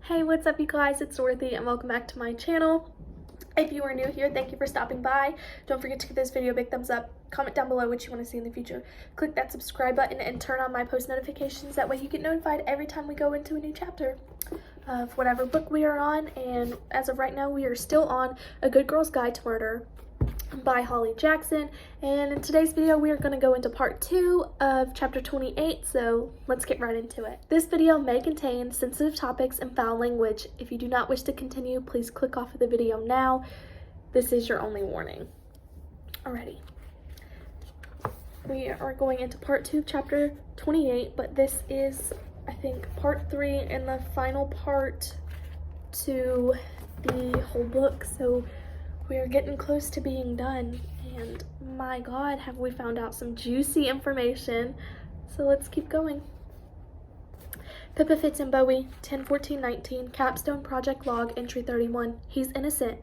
Hey, what's up you guys? It's Dorothy and welcome back to my channel. If you are new here, thank you for stopping by. Don't forget to give this video a big thumbs up. Comment down below what you want to see in the future. Click that subscribe button and turn on my post notifications. That way you get notified every time we go into a new chapter of whatever book we are on. And as of right now, we are still on A Good Girl's Guide to Murder by Holly Jackson, and in today's video we are going to go into part 2 of chapter 28, so let's get right into it. This video may contain sensitive topics and foul language. If you do not wish to continue, please click off of the video now. This is your only warning. Alrighty. We are going into part 2 of chapter 28, but this is, I think, part 3 and the final part to the whole book, so we are getting close to being done, and my god, have we found out some juicy information. So let's keep going. Pippa Fitz and Bowie, 10/14/19, Capstone Project Log, Entry 31. He's innocent.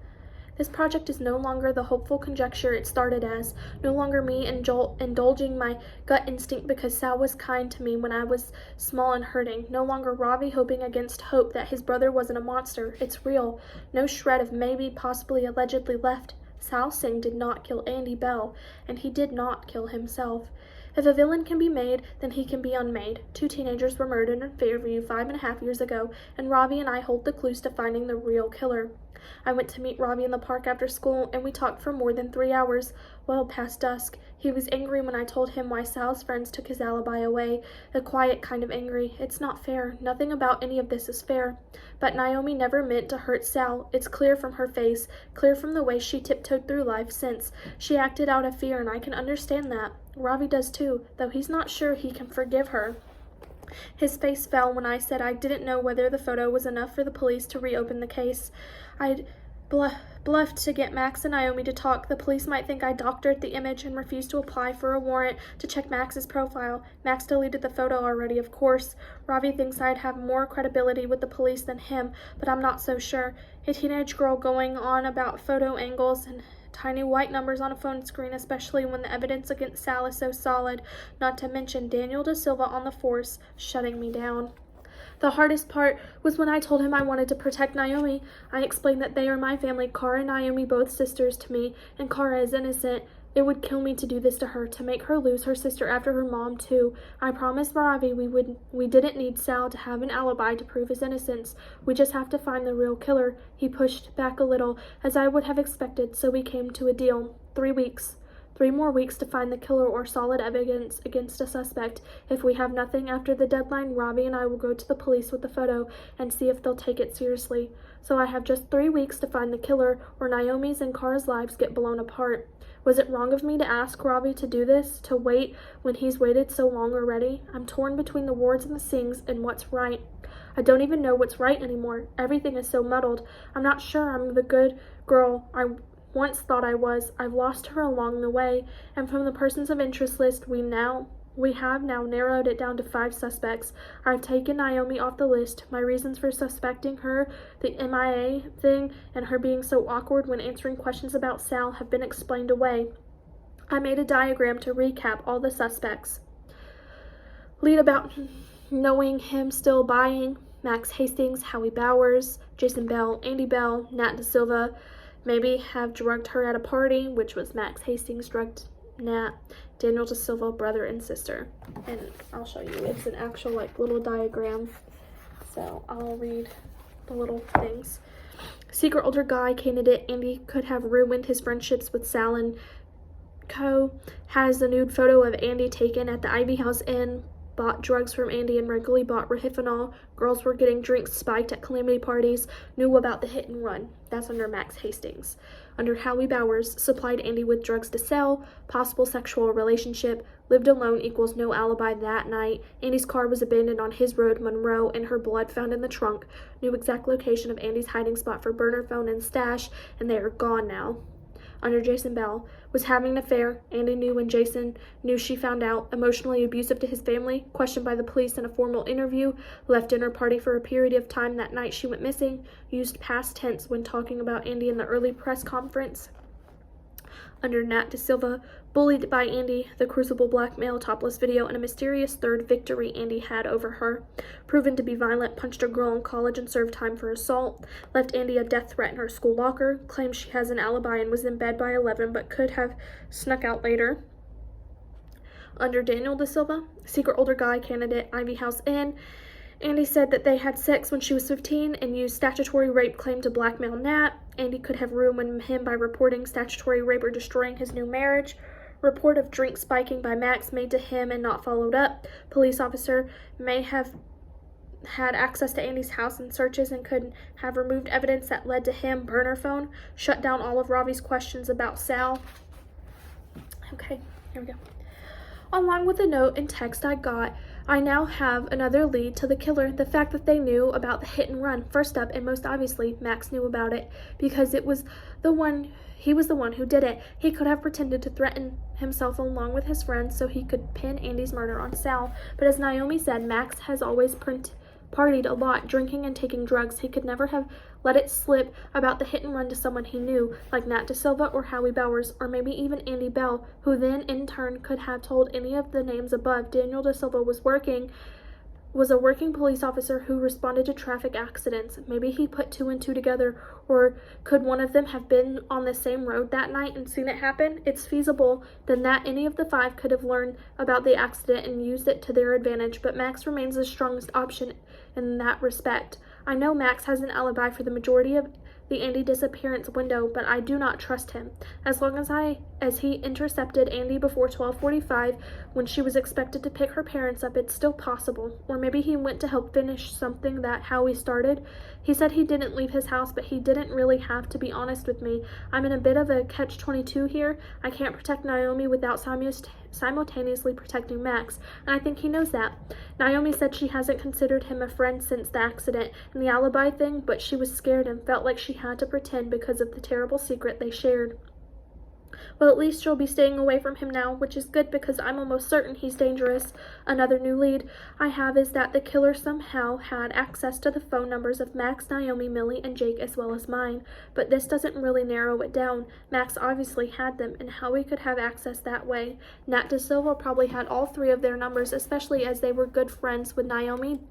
This project is no longer the hopeful conjecture it started as, no longer me indulging my gut instinct because Sal was kind to me when I was small and hurting, no longer Ravi hoping against hope that his brother wasn't a monster. It's real. No shred of maybe, possibly, allegedly left. Sal Singh did not kill Andy Bell, and he did not kill himself. If a villain can be made, then he can be unmade. 2 teenagers were murdered in Fairview 5.5 years ago, and Ravi and I hold the clues to finding the real killer. I went to meet Ravi in the park after school, and we talked for more than 3 hours, well past dusk. He was angry when I told him why Sal's friends took his alibi away, a quiet kind of angry. It's not fair. Nothing about any of this is fair. But Naomi never meant to hurt Sal. It's clear from her face, clear from the way she tiptoed through life since. She acted out of fear, and I can understand that. Ravi does too, though he's not sure he can forgive her. His face fell when I said I didn't know whether the photo was enough for the police to reopen the case. I'd bluffed to get Max and Naomi to talk. The police might think I doctored the image and refused to apply for a warrant to check Max's profile. Max deleted the photo already, of course. Ravi thinks I'd have more credibility with the police than him, but I'm not so sure. A teenage girl going on about photo angles and tiny white numbers on a phone screen, especially when the evidence against Sal is so solid, not to mention Daniel Da Silva on the force, shutting me down. The hardest part was when I told him I wanted to protect Naomi. I explained that they are my family, Kara and Naomi, both sisters to me, and Kara is innocent. It would kill me to do this to her, to make her lose her sister after her mom too. I promised Ravi we didn't need Sal to have an alibi to prove his innocence. We just have to find the real killer. He pushed back a little, as I would have expected, so we came to a deal. 3 weeks. 3 more weeks to find the killer or solid evidence against a suspect. If we have nothing after the deadline, Ravi and I will go to the police with the photo and see if they'll take it seriously. So I have just 3 weeks to find the killer, or Naomi's and Kara's lives get blown apart. Was it wrong of me to ask Ravi to do this, to wait when he's waited so long already? I'm torn between the wards and the Singhs and what's right. I don't even know what's right anymore. Everything is so muddled. I'm not sure I'm the good girl I once thought I was. I've lost her along the way, and from the persons of interest list we have now narrowed it down to 5 suspects. I've taken Naomi off the list. My reasons for suspecting her, the MIA thing, and her being so awkward when answering questions about Sal have been explained away. I made a diagram to recap all the suspects. Lead about knowing him still buying, Max Hastings, Howie Bowers, Jason Bell, Andy Bell, Nat Da Silva, maybe have drugged her at a party, which was Max Hastings drugged Nat, Daniel Da Silva, brother and sister. And I'll show you. It's an actual little diagram. So I'll read the little things. Secret older guy candidate Andy could have ruined his friendships with Sal and Co. Has the nude photo of Andy taken at the Ivy House Inn. Bought drugs from Andy and regularly bought Rohypnol. Girls were getting drinks spiked at calamity parties. Knew about the hit and run. That's under Max Hastings. Under Howie Bowers, supplied Andy with drugs to sell. Possible sexual relationship. Lived alone equals no alibi that night. Andy's car was abandoned on his road, Monroe, and her blood found in the trunk. Knew exact location of Andy's hiding spot for burner phone and stash, and they are gone now. Under Jason Bell, was having an affair. Andy knew when Jason knew she found out. Emotionally abusive to his family, questioned by the police in a formal interview, left dinner party for a period of time that night she went missing, used past tense when talking about Andy in the early press conference. under Nat Da Silva, bullied by Andy, the Crucible blackmail, topless video, and a mysterious third victory Andy had over her. Proven to be violent, punched a girl in college and served time for assault. Left Andy a death threat in her school locker. Claims she has an alibi and was in bed by 11 but could have snuck out later. Under Daniel Da Silva, secret older guy candidate, Ivy House Inn. Andy said that they had sex when she was 15 and used statutory rape claim to blackmail Nat. Andy could have ruined him by reporting statutory rape or destroying his new marriage. Report of drink spiking by Max made to him and not followed up. Police officer may have had access to Andy's house and searches and could have removed evidence that led to him. Burner phone. Shut down all of Ravi's questions about Sal. Okay, here we go. Along with the note and text I got, I now have another lead to the killer, the fact that they knew about the hit and run. First up, and most obviously, Max knew about it because he was the one who did it. He could have pretended to threaten himself along with his friends so he could pin Andy's murder on Sal. But as Naomi said, Max has always partied a lot, drinking and taking drugs. He could never have let it slip about the hit and run to someone he knew, like Nat Da Silva or Howie Bowers, or maybe even Andy Bell, who then in turn could have told any of the names above. Daniel Da Silva was a working police officer who responded to traffic accidents. Maybe he put two and two together, or could one of them have been on the same road that night and seen it happen? It's feasible then that any of the five could have learned about the accident and used it to their advantage, but Max remains the strongest option in that respect. I know Max has an alibi for the majority of the Andy disappearance window, but I do not trust him. As long as he intercepted Andy before 12:45 when she was expected to pick her parents up, it's still possible. Or maybe he went to help finish something that Howie started. He said he didn't leave his house, but he didn't really have to be honest with me. I'm in a bit of a catch-22 here. I can't protect Naomi without simultaneously protecting Max, and I think he knows that. Naomi said she hasn't considered him a friend since the accident and the alibi thing, but she was scared and felt like she had to pretend because of the terrible secret they shared. Well, at least she'll be staying away from him now, which is good because I'm almost certain he's dangerous. Another new lead I have is that the killer somehow had access to the phone numbers of Max, Naomi, Millie, and Jake as well as mine. But this doesn't really narrow it down. Max obviously had them, and how we could have access that way. Nat Da Silva probably had all three of their numbers, especially as they were good friends with Naomi.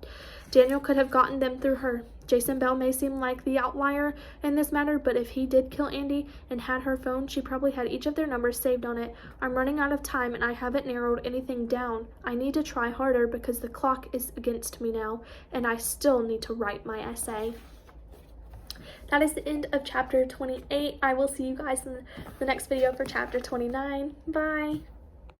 Daniel could have gotten them through her. Jason Bell may seem like the outlier in this matter, but if he did kill Andy and had her phone, she probably had each of their numbers saved on it. I'm running out of time and I haven't narrowed anything down. I need to try harder because the clock is against me now, and I still need to write my essay. That is the end of chapter 28. I will see you guys in the next video for chapter 29. Bye!